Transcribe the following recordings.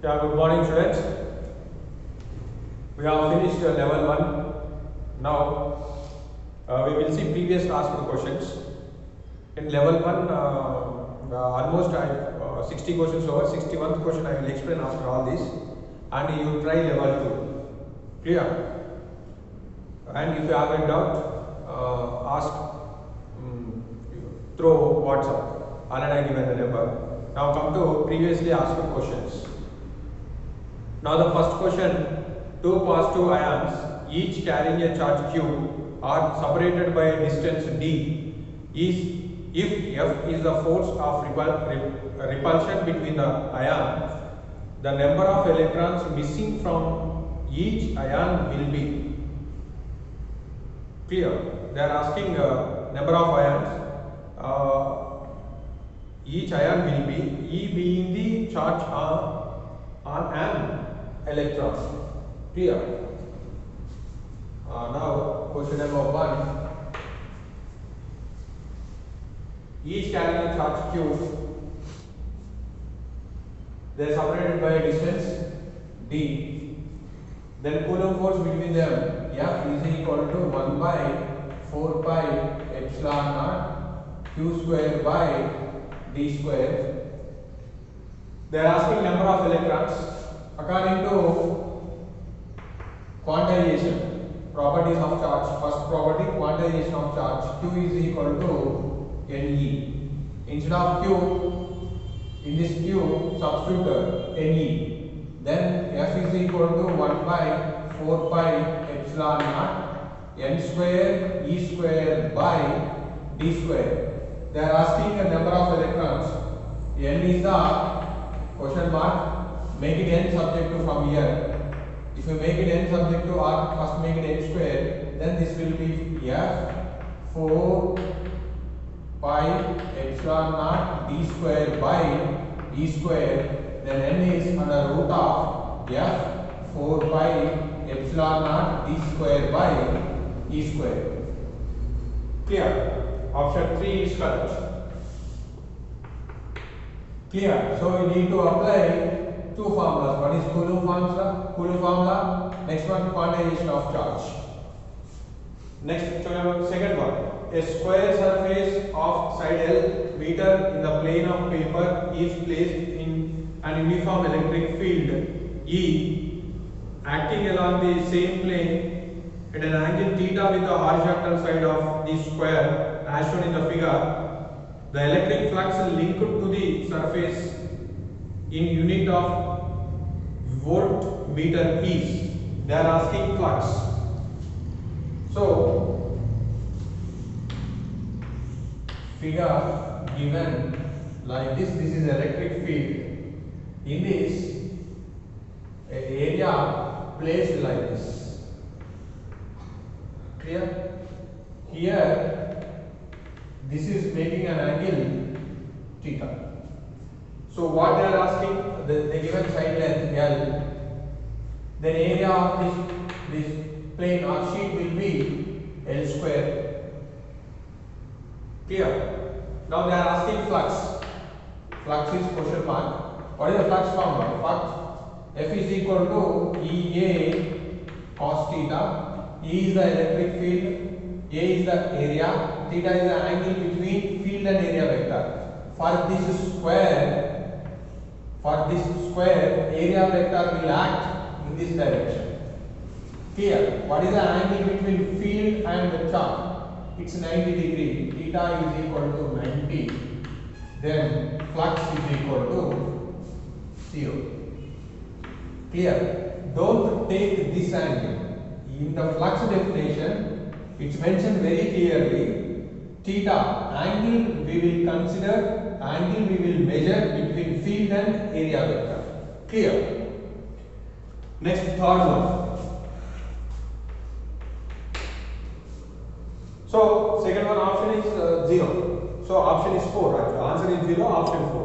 Yeah, good morning, students. We have finished level 1. Now, we will see previous asked questions. In level 1, almost 60 questions over. 61st question I will explain after all this. And you try level 2. Clear? And if you have a doubt, ask through WhatsApp. Already I given the number. Now come to previously asked questions. Now the first question, two positive ions each carrying a charge q are separated by a distance d is if F is the force of repulsion between the ions, the number of electrons missing from each ion will be. Clear? They are asking number of ions. Each ion will be E being the charge on an electron. Clear? Now question number 1. Each carrying a charge q, they are separated by a distance d. Then Coulomb force between them F is equal to 1 by 4 pi epsilon naught q square by d square. They are asking number of electrons according to quantization properties of charge. First property, quantization of charge, q is equal to Ne. Instead of q, in this q substitute Ne. Then F is equal to 1 by 4 pi epsilon naught n square E square by d square. They are asking the number of electrons. N is the question mark. Make it n subjective from here. If you make it n subjective or first make it n square, then this will be F 4 pi epsilon naught d square by e square. Then n is under root of F 4 pi epsilon naught d square by e square. Clear? Option 3 is correct. Clear? So we need to apply two formulas. One is Coulomb formula. Next one, quantization of charge. Next, second one. A square surface of side L meter in the plane of paper is placed in an uniform electric field E acting along the same plane at an angle theta with the horizontal side of the square as shown in the figure. The electric flux linked to the surface in unit of voltmeter is. They are asking flux. So figure given like this. This is electric field. In this area placed like this. Clear? Here this is making an angle theta. So what they are asking, they given side length L, then area of this plane or sheet will be L square. Clear? Now they are asking flux. Flux is question mark. What is the flux formula? Flux F is equal to EA cos theta. E is the electric field, A is the area, theta is the angle between field and area vector. For this square, area vector will act in this direction. Clear? What is the angle between field and the charge? It's 90 degree. Theta is equal to 90. Then flux is equal to 0. Clear? Don't take this angle. In the flux definition, it's mentioned very clearly. Theta, angle we will consider, angle we will measure between field and area vector. Clear? Next, third one. So second one option is 0. So option is 4. Actually, answer is 0. Option 4.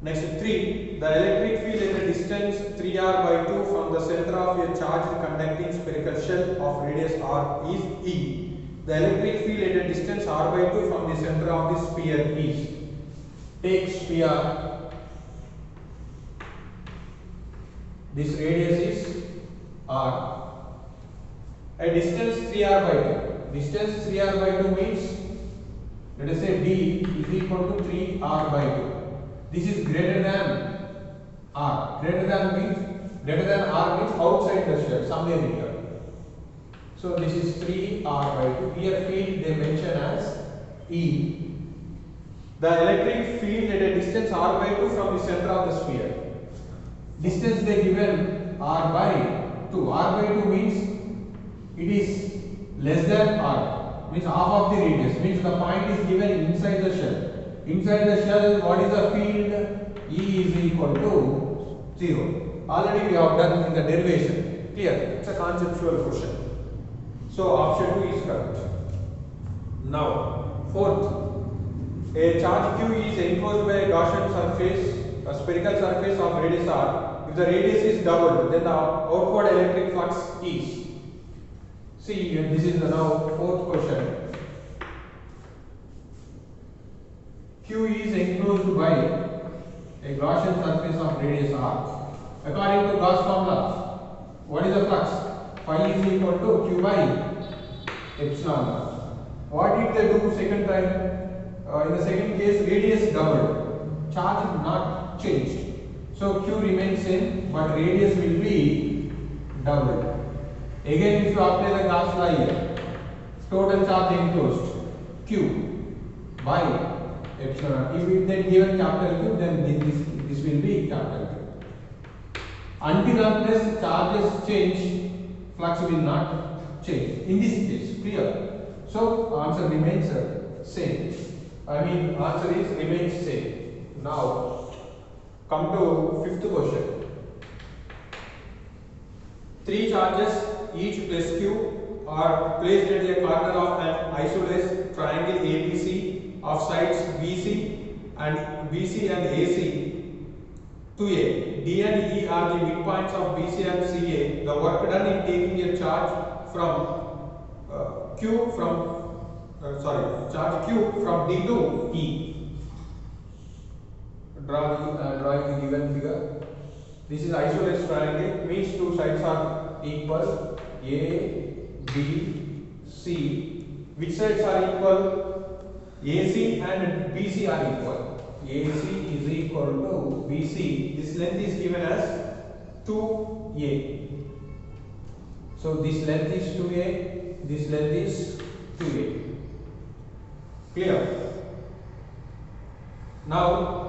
Next 3. The electric field at a distance 3r by 2 from the center of a charged conducting spherical shell of radius r is E. The electric field at a distance r by 2 from the center of the sphere is. Take sphere This radius is r. A distance 3r by 2. Distance 3r by 2 means, let us say d is equal to 3r by 2. This is greater than r. Greater than r means outside the shell, somewhere here. So this is 3r by 2. Here field they mention as E. The electric field at a distance r by 2 from the center of the sphere. Distance they given r by 2. R by 2 means it is less than r, means half of the radius, means the point is given inside the shell. Inside the shell, what is the field? E is equal to 0. Already we have done in the derivation. Clear? It's a conceptual question. So option 2 is correct. Now, fourth, a charge q is enclosed by a Gaussian surface, a spherical surface of radius r. If the radius is doubled, then the outward electric flux is. See, this is the now fourth question. Q is enclosed by a Gaussian surface of radius r. According to Gauss formula, what is the flux? Phi is equal to Q by epsilon naught. What did they do second time? In the second case, radius doubled, charge not changed. So Q remains same, but radius will be doubled. Again, if you apply the Gauss law here, total charge enclosed Q by epsilon. If it then given capital Q, then this will be capital Q. Until unless charges change, flux will not change. In this case, clear? So answer remains same. Answer is remains same. Now come to fifth question. Three charges, each plus Q, are placed at a corner of an isosceles triangle ABC of sides BC and AC to A. D and E are the midpoints of BC and CA. The work done in taking a charge from charge Q from D to E. Drawing the given figure. This is isosceles triangle, means two sides are equal, A, B, C. Which sides are equal? AC and BC are equal. AC is equal to BC. This length is given as 2A. So this length is 2A, this length is 2A. Clear? Now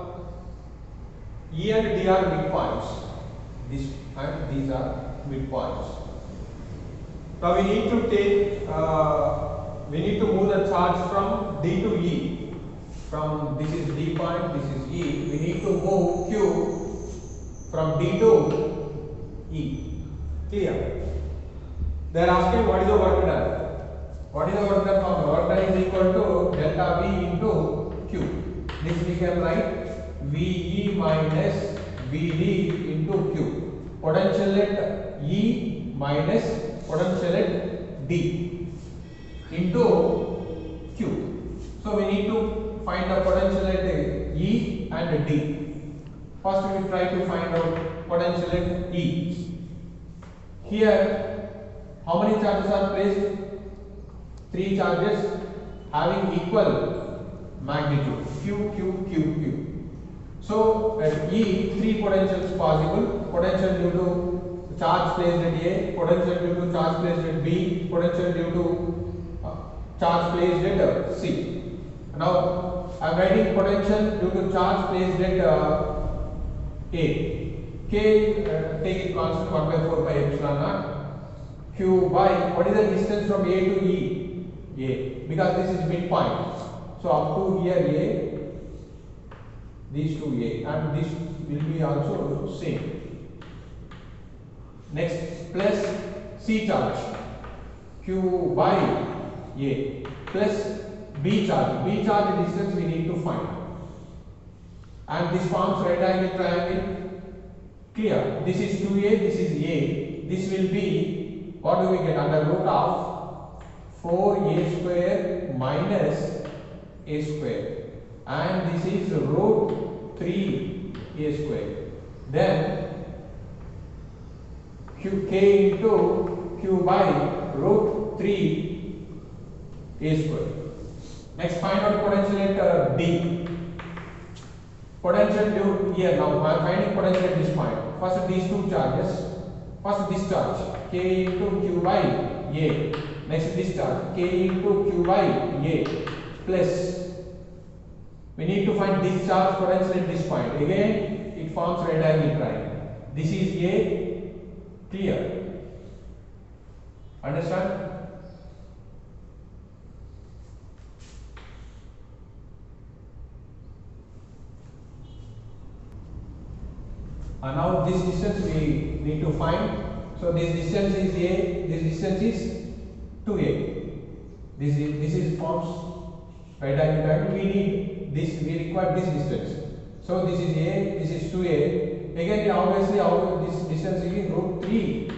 E and D are midpoints. This and these are midpoints. Now we need to move the charge from D to E. From this is D point, this is E. We need to move Q from D to E. Clear? They are asking what is the work done. What is the work done? From the work done is equal to delta V into Q. This we can write VE minus VD into Q. Potential at E minus potential at D into Q. So we need to find the potential at E and D. First we will try to find out potential at E. Here how many charges are placed? Three charges having equal magnitude, Q, Q, Q, Q. So at E, three potentials possible. Potential due to charge placed at A, potential due to charge placed at B, potential due to charge placed at C. Now I am writing potential due to charge placed at A. K, take it constant 1 by 4 pi epsilon naught. Q by, what is the distance from A to E? A, because this is midpoint. So up to here A, these two A, and this will be also same. Next, plus C charge, Q by A, plus B charge. B charge distance we need to find. And this forms right angle triangle. Clear? This is 2A, this is A. This will be, what do we get? Under root of 4A square minus A square. And this is root 3A square. Then k into q by root 3 a square. Next, find out potential at D. Potential due here now. I am finding potential at this point. First, these two charges. First, this charge k into q by a. Next, this charge k into q by a plus. We need to find this charge potential at this point. Again, it forms red angle triangle. This is A. Clear? Understand? And now this distance we need to find. So this distance is A. This distance is 2A. This is forms right angle triangle. We need this. We require this distance. So this is A. This is 2A. Again, obviously, this distance is root 3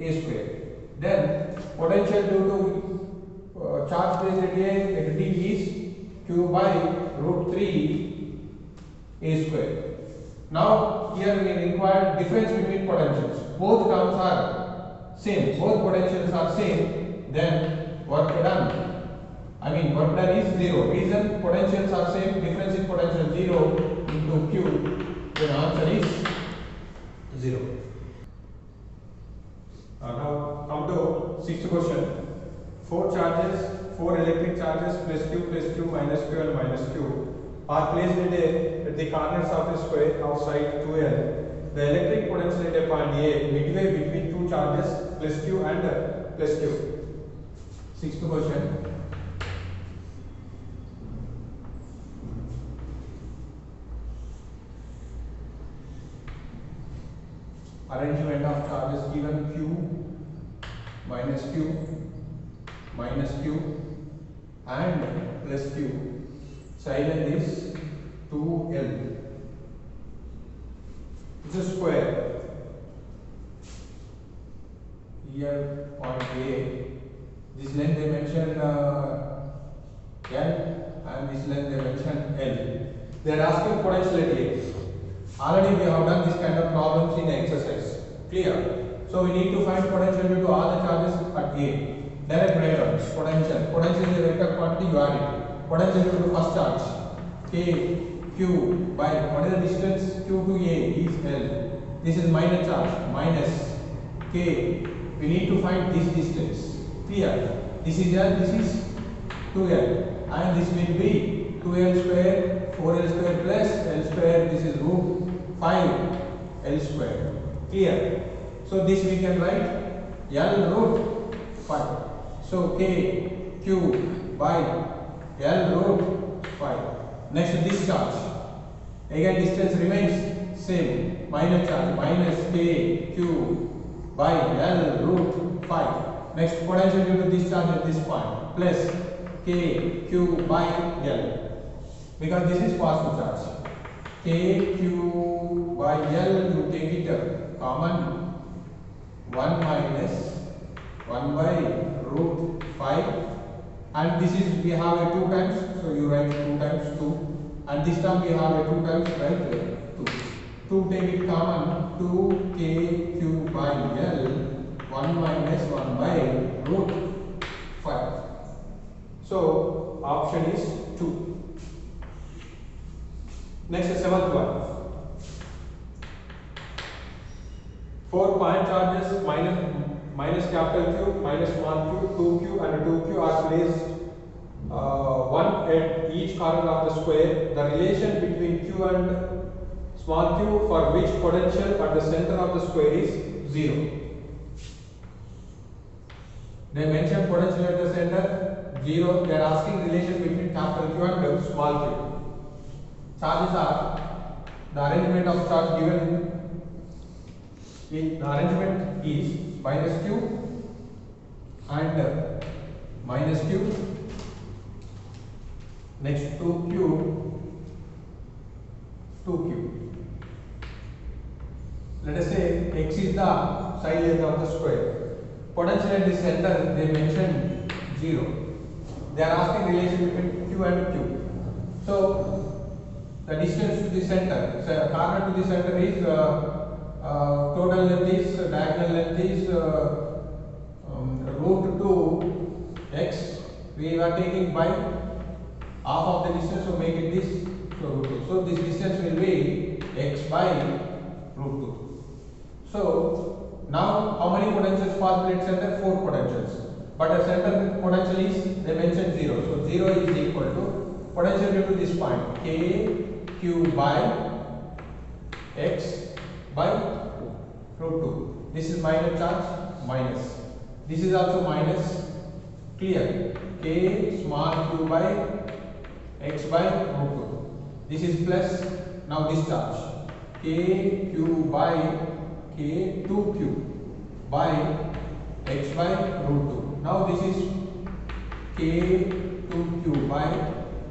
A square. Then potential due to charge placed at A at D is q by root 3 A square. Now here we require difference between potentials. Both terms are same. Both potentials are same. Then work done. Work done is 0. Reason potentials are same. Difference in potential 0 into q. The answer is 0. Now come to sixth question. 4 charges, 4 electric charges plus q minus q and minus q are placed at the corners of the square of side 2l. The electric potential at a point A midway between two charges plus q and plus q. Sixth question. Arrangement of charges given q minus q and plus q. Side length is 2l. It's a square. Here point A, this length they mention L and this length they mention L. They are asking potential at A. Already we have done this kind of problems in the exercise. Clear? So we need to find potential due to all the charges at A. Direct write-downs. Potential. Potential is a vector quantity, you add it. Potential due to first charge K, Q by what is the distance Q to A is L. This is minor charge minus K. We need to find this distance. Clear? This is L, this is 2L, and this will be 2L square, 4L square plus L square. This is root 5L square. Clear? So this we can write L root 5. So K Q by L root 5. Next, this charge. Again, distance remains same. Minor charge minus K Q by L root 5. Next, potential due to this charge at this point plus K Q by L. Because this is positive charge. K Q by L, you take it common. 1 minus 1 by root 5. And this is, we have a 2 times, so you write 2 times 2. And this time we have a 2 times, right? 2. 2 take it common, 2 K Q by L, 1 minus 1 by root 5. So option is 2. Next, the 7th one. 4 point charges minus capital Q, minus small q, 2q and 2q are placed one at each corner of the square. The relation between q and small q for which potential at the center of the square is 0. They mention potential at the center 0. They are asking relation between capital Q and small q. Charges are, the arrangement of charge given in the arrangement is minus q and minus q. Next, 2q, 2q. Let us say x is the side length of the square. Potential at the center they mention 0. They are asking relation between q and q. So the distance to the center, so corner to the center is total length is diagonal length is root 2 x. We are taking by half of the distance, so make it this, so root 2. So this distance will be x by root 2. So now how many potentials possible at center? 4 potentials. But at center potential is, they mentioned 0. So 0 is equal to potential due to this point, k q by x by root 2. This is minus charge, minus. This is also minus, clear. K small q by x by root 2. This is plus, now this charge. K q by k 2q by x by root 2. Now this is k 2q by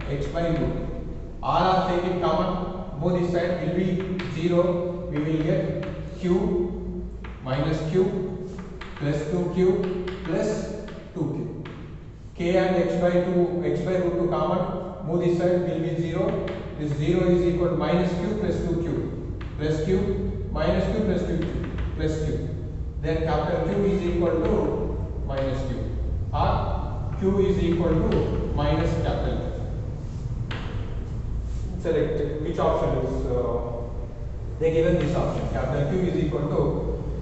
x by root 2. R take it common, both this side will be 0. We will get q minus q plus 2q plus 2q. K and x by root 2 common, move this side will be 0. This 0 is equal to minus q plus 2q plus q minus q plus 2q plus q. Then capital Q is equal to minus q, or q is equal to minus capital Q. Select which option is they given this option, capital Q is equal to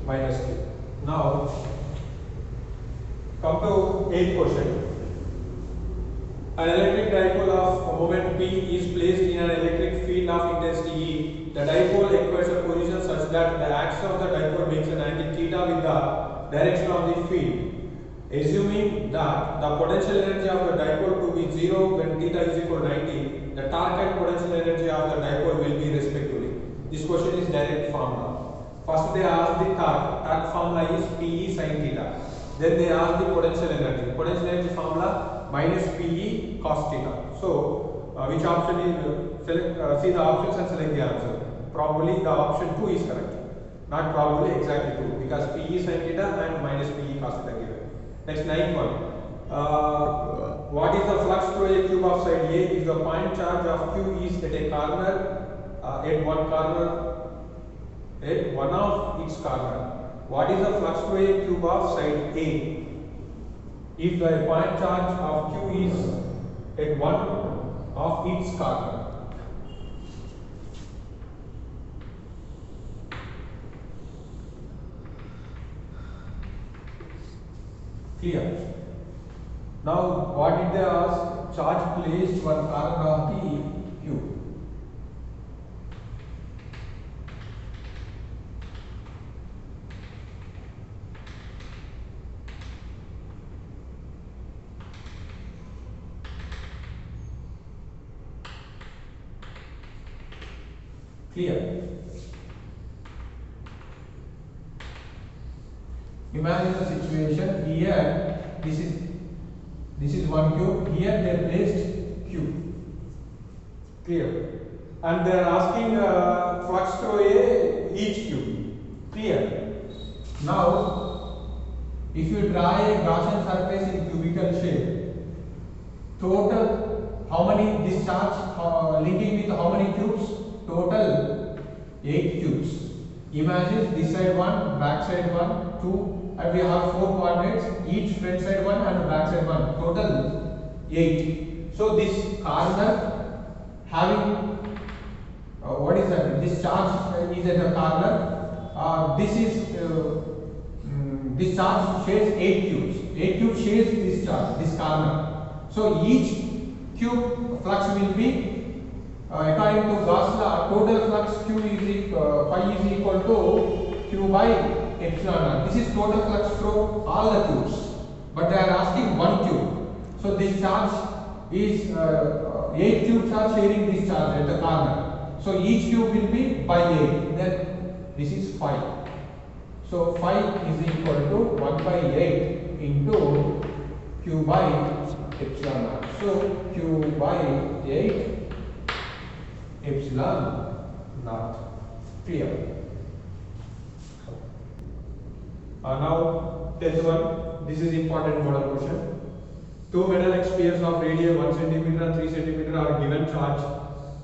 minus q. Now come to 8th question. An electric dipole of moment P is placed in an electric field of intensity E. The dipole acquires a position such that the axis of the dipole makes an angle theta with the direction of the field. Assuming that the potential energy of the dipole to be 0 when theta is equal to 90, the torque and potential energy of the dipole will be respectively. This question is direct formula. First they ask the torque. Torque formula is Pe sin theta. Then they ask the potential energy. Potential energy formula minus Pe cos theta. So which option is select? See the options and select the answer. Probably the option 2 is correct. Not probably, exactly 2, because Pe sin theta and minus Pe cos theta given. Next, 9th one. What is the flux through a cube of side A if the point charge of Q is at a corner, at one of its corner? What is the flux through a cube of side A if the point charge of Q is at one of its corner? Clear. Now what did they ask? Charge placed one corner of the cube. Clear. Imagine the situation here. This is one cube. Here they placed cube. Clear. And they are asking flux through each cube. Clear. Now, if you draw a Gaussian surface in cubical shape, total how many discharge linking with how many cubes? Total 8 cubes. Imagine this side 1, back side 1, 2. And we have 4 coordinates, each front side 1 and back side 1, total 8. So this corner having what is that? This charge is at a corner. This charge shares 8 cubes. 8 cubes shares this charge, this corner. So each cube flux will be according to Gauss law. Total flux Q is phi is equal to Q by epsilon naught. This is total flux through all the cubes, but they are asking one cube. So this charge is 8 cubes are sharing this charge at the corner. So each cube will be by 8. Then this is phi. So phi is equal to 1 by 8 into Q by epsilon naught. So Q by 8 epsilon naught. Clear. Now, 10th one. This is important model question. Two metallic spheres of radius 1 cm and 3 cm are given charge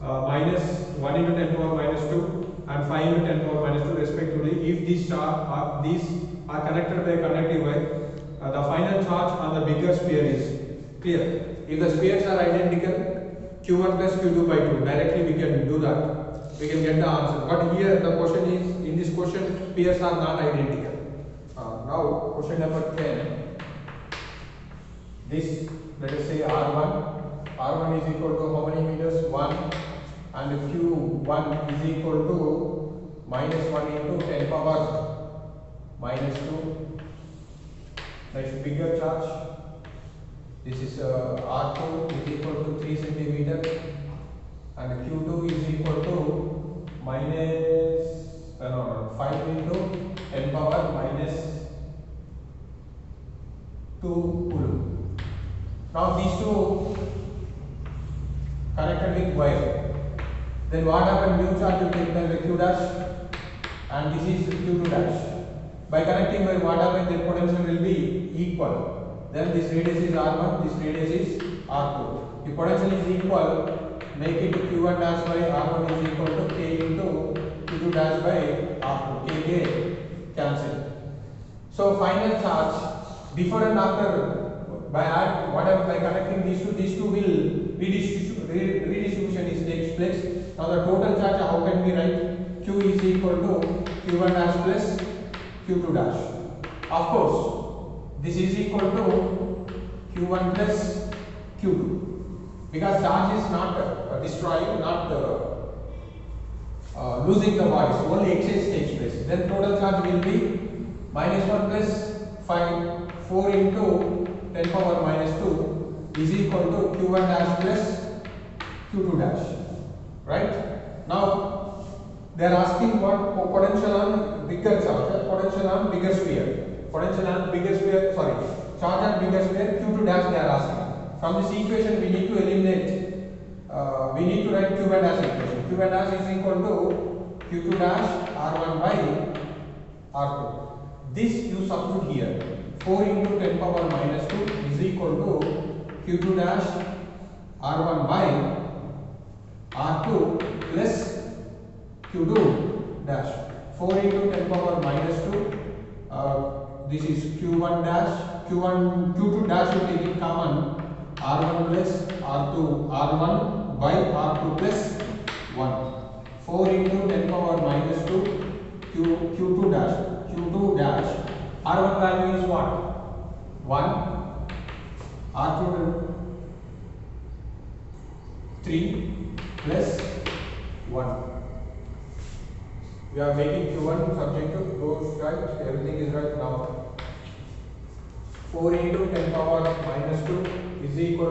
minus 1 into 10 power minus 2 and 5 into 10 power minus 2 respectively. If these are connected by a conductive wire, the final charge on the bigger sphere is clear. If the spheres are identical, Q1 plus Q2 by 2, directly we can do that. We can get the answer. But here the question is, in this question, spheres are not identical. Now, question number 10. This, let us say R1. R1 is equal to how many meters? 1. And Q1 is equal to minus 1 into 10 power minus 2. Next, bigger charge. This is R2 is equal to 3 centimeter, and Q2 is equal to minus 5 into 10 power minus 2 coulomb. Now these two connected with wire. Then what happens? New charge will take the Q dash, and this is Q2 dash. By connecting wire, what happens? Their potential will be equal. Then this radius is R1, this radius is R2. If potential is equal, make it Q1 dash by R1 is equal to K into Q2 dash by R2. K cancel. So final charge before and after by connecting these two will redistribution is takes place. Now the total charge, how can we write? Q is equal to Q1 dash plus Q2 dash. Of course, this is equal to Q1 plus Q2 because charge is not destroying, not losing the voice, only exchange takes place. Then total charge will be minus 1 plus 5, 4 into 10 power minus 2 is equal to Q1 dash plus Q2 dash. Right? Now they are asking what potential on bigger charge, potential on bigger sphere. Potential on bigger sphere, charge on bigger sphere, Q2 dash they are asking. From this equation we need to eliminate, we need to write Q1 dash equation. Q1 dash is equal to Q2 dash R1 by R2. This you substitute here. 4 into 10 power minus 2 is equal to Q2 dash R1 by R2 plus Q2 dash. 4 into 10 power minus 2. This is Q1 dash, Q2 dash you take it common, R1 plus R2, R1 by R2 plus 1. 4 into 10 power minus 2, Q2 dash, R1 value is what? 1, R2 3 plus 1. We are making Q1 subject to those right, everything is right now. 4 into 10 power minus 2 is equal to